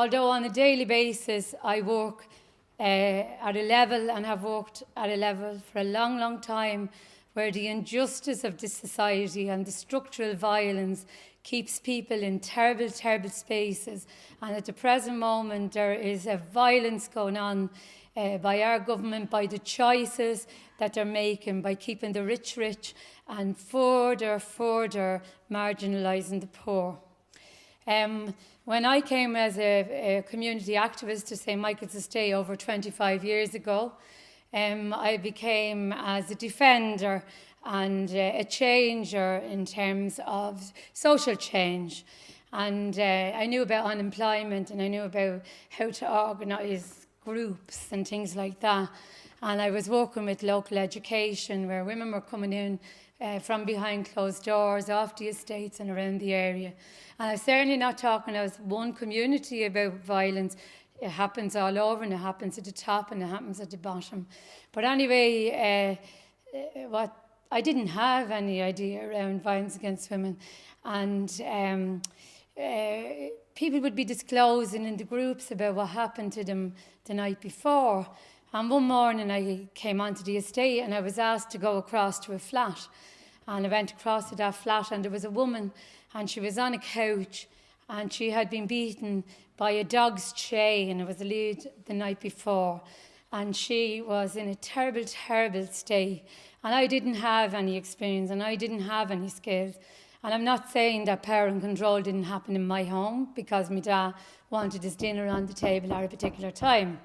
although on a daily basis I work at a level and have worked at a level for a long, long time where the injustice of this society and the structural violence keeps people in terrible, terrible spaces. And at the present moment, there is a violence going on by our government, by the choices that they're making, by keeping the rich rich and further marginalising the poor. When I came as a community activist to St. Michael's Estate over 25 years ago, I became as a defender and a changer in terms of social change. And I knew about unemployment, and I knew about how to organise groups and things like that. And I was working with local education where women were coming in from behind closed doors, off the estates and around the area. And I'm certainly not talking as one community about violence. It happens all over, and it happens at the top and it happens at the bottom. But anyway, I didn't have any idea around violence against women. And people would be disclosing in the groups about what happened to them the night before. And one morning I came onto the estate and I was asked to go across to a flat. And I went across to that flat and there was a woman and she was on a couch and she had been beaten by a dog's chain. It was a lead the night before. And she was in a terrible, terrible state. And I didn't have any experience and I didn't have any skills. And I'm not saying that power and control didn't happen in my home because my dad wanted his dinner on the table at a particular time.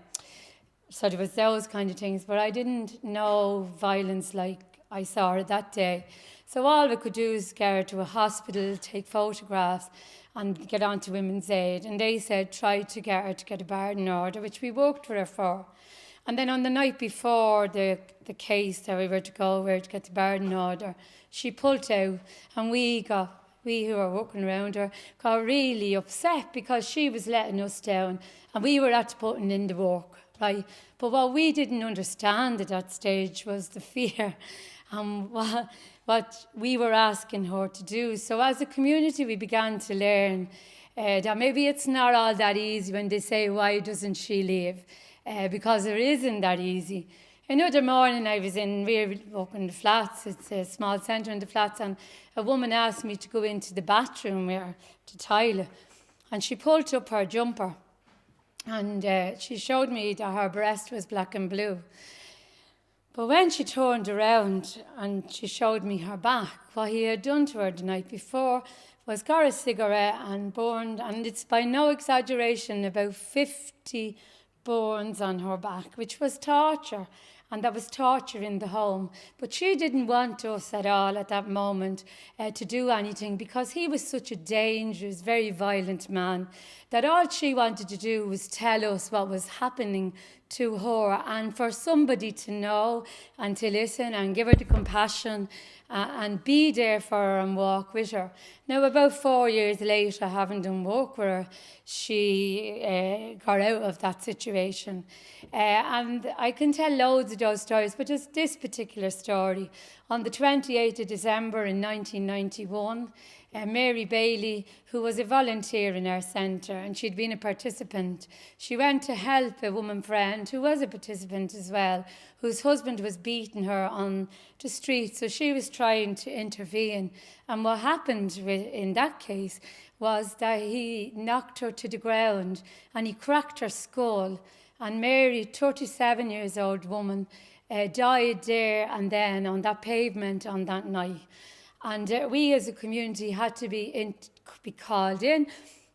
So there was those kind of things. But I didn't know violence like I saw it that day. So all we could do is get her to a hospital, take photographs and get on to Women's Aid. And they said try to get her to get a pardon order, which we worked with her for. And then on the night before the case that we were to go where to get the pardon order, she pulled out and we who were working around her got really upset because she was letting us down and we were at putting in the work, right? But what we didn't understand at that stage was the fear and what we were asking her to do. So as a community, we began to learn that maybe it's not all that easy when they say, why doesn't she leave? Because it isn't that easy. Another morning we were up in the flats, it's a small centre in the flats, and a woman asked me to go into the bathroom or the toilet. And she pulled up her jumper and she showed me that her breast was black and blue. But when she turned around and she showed me her back, what he had done to her the night before was got a cigarette and burned, and it's by no exaggeration, about 50 burns on her back, which was torture, and that was torture in the home. But she didn't want us at all at that moment to do anything because he was such a dangerous, very violent man that all she wanted to do was tell us what was happening to her and for somebody to know and to listen and give her the compassion and be there for her and walk with her. Now, about 4 years later, having done work with her, she got out of that situation. And I can tell loads of those stories, but just this particular story. On the 28th of December in 1991, Mary Bailey, who was a volunteer in our centre and she'd been a participant, she went to help a woman friend who was a participant as well, whose husband was beating her on the street. So she was trying to intervene. And what happened in that case was that he knocked her to the ground and he cracked her skull. And Mary, 37 years old woman, died there and then on that pavement on that night. And we as a community had to be called in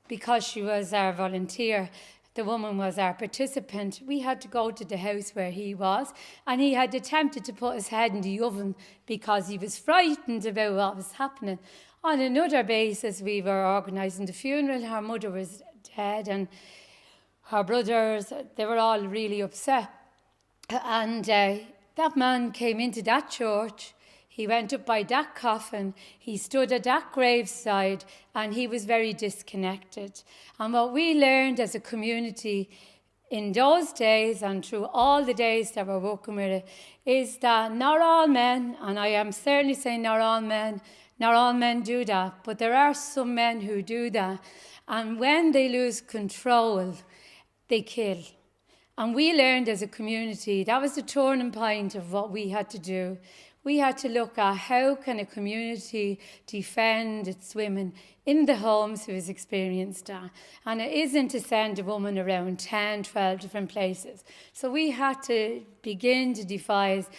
because she was our volunteer. The woman was our participant. We had to go to the house where he was, and he had attempted to put his head in the oven because he was frightened about what was happening. On another basis, we were organising the funeral. Her mother was dead and her brothers, they were all really upset. And that man came into that church. He went up by that coffin, he stood at that graveside, and he was very disconnected. And what we learned as a community in those days and through all the days that we're working with it is that not all men, and I am certainly saying not all men, Not all men do that, but there are some men who do that. And when they lose control, they kill. And we learned as a community, that was the turning point of what we had to do. We had to look at how can a community defend its women in the homes who has experienced that. And it isn't to send a woman around 10, 12 different places. So we had to begin to devise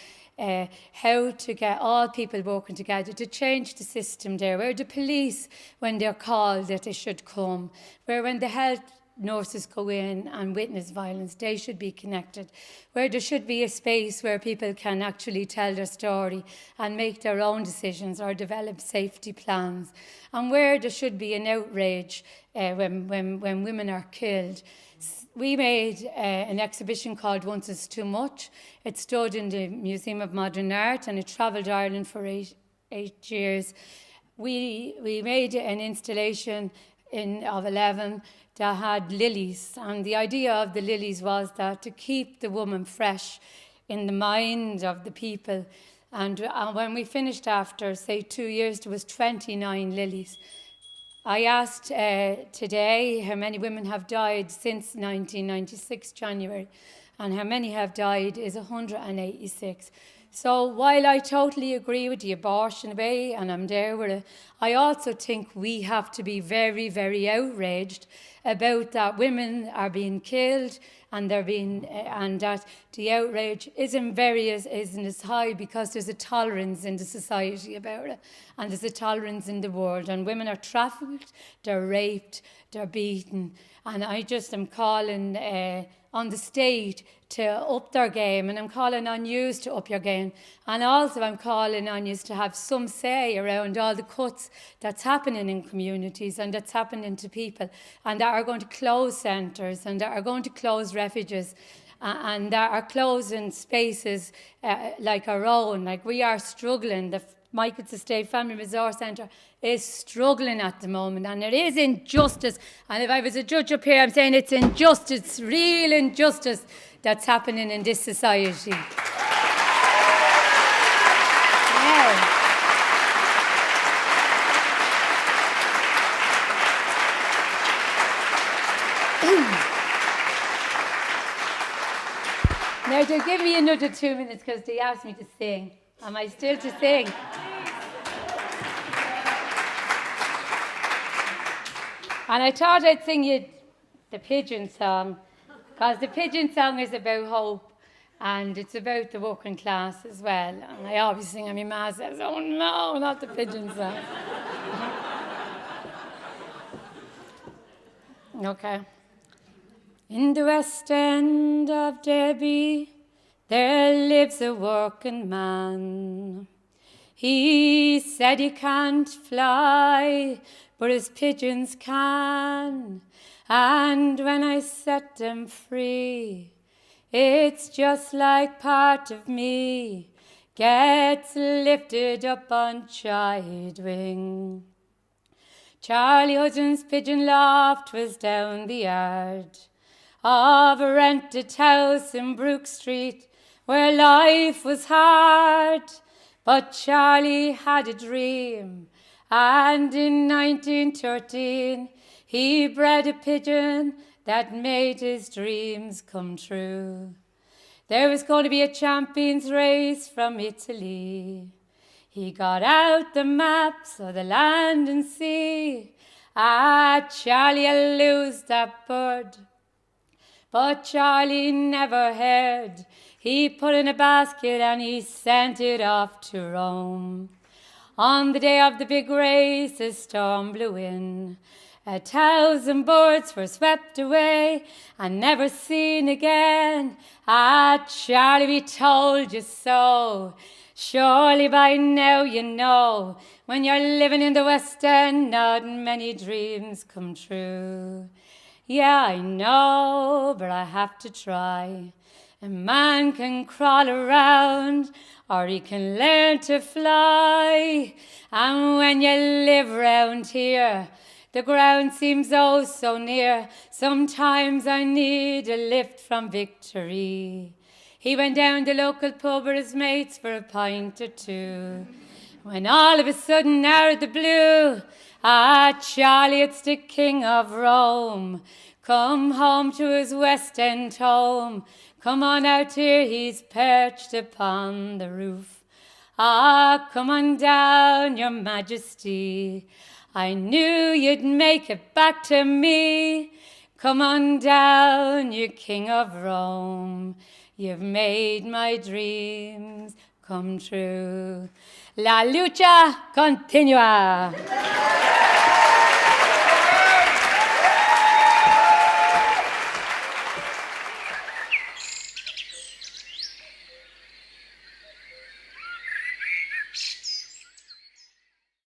how to get all people working together to change the system there, where the police, when they're called, that they should come, where when the health nurses go in and witness violence, they should be connected, where there should be a space where people can actually tell their story and make their own decisions or develop safety plans, and where there should be an outrage when women are killed. We made an exhibition called Once Is Too Much. It stood in the Museum of Modern Art and it travelled Ireland for eight years. We made an installation of 11 that had lilies, and the idea of the lilies was that to keep the woman fresh in the mind of the people. And when we finished after, say, 2 years, there was 29 lilies. I asked today how many women have died since 1996 January, and how many have died is 186. So while I totally agree with the abortion way, and I'm there with it, I also think we have to be very, very outraged about that women are being killed and and that the outrage isn't as high because there's a tolerance in the society about it, and there's a tolerance in the world, and women are trafficked, they're raped, they're beaten, and I just am calling on the state to up their game, and I'm calling on you to up your game, and also I'm calling on you to have some say around all the cuts that's happening in communities and that's happening to people, and that are going to close centres and that are going to close refuges and that are closing spaces like our own. Like we are struggling. The Michael's Estate Family Resource Centre is struggling at the moment, and it is injustice. And if I was a judge up here, I'm saying it's injustice, real injustice that's happening in this society. Yeah. Now they'll give me another 2 minutes because they asked me to sing. Am I still to sing? And I thought I'd sing you the pigeon song, because the pigeon song is about hope and it's about the working class as well. And I always sing, and my ma says, oh no, not the pigeon song. Okay. In the West End of Derby, there lives a working man. He said he can't fly, but his pigeons can. And when I set them free, it's just like part of me gets lifted up on chide wing. Charlie Hudgen's pigeon loft was down the yard of a rented house in Brook Street, where life was hard. But Charlie had a dream, and in 1913 he bred a pigeon that made his dreams come true. There was going to be a champions race from Italy. He got out the maps of the land and sea. Charlie, I'll lose that bird. But Charlie never heard. He put in a basket and he sent it off to Rome. On the day of the big race, a storm blew in. 1,000 birds were swept away and never seen again. Charlie, we told you so. Surely by now you know, when you're living in the West End, not many dreams come true. Yeah, I know, but I have to try. A man can crawl around, or he can learn to fly. And when you live round here, the ground seems oh so near. Sometimes I need a lift from victory. He went down the local pub with his mates for a pint or two. When all of a sudden, out of the blue, Charlie, it's the King of Rome, come home to his West End home. Come on out here, he's perched upon the roof. Come on down, your majesty. I knew you'd make it back to me. Come on down, you King of Rome. You've made my dreams come true. La lucha continua.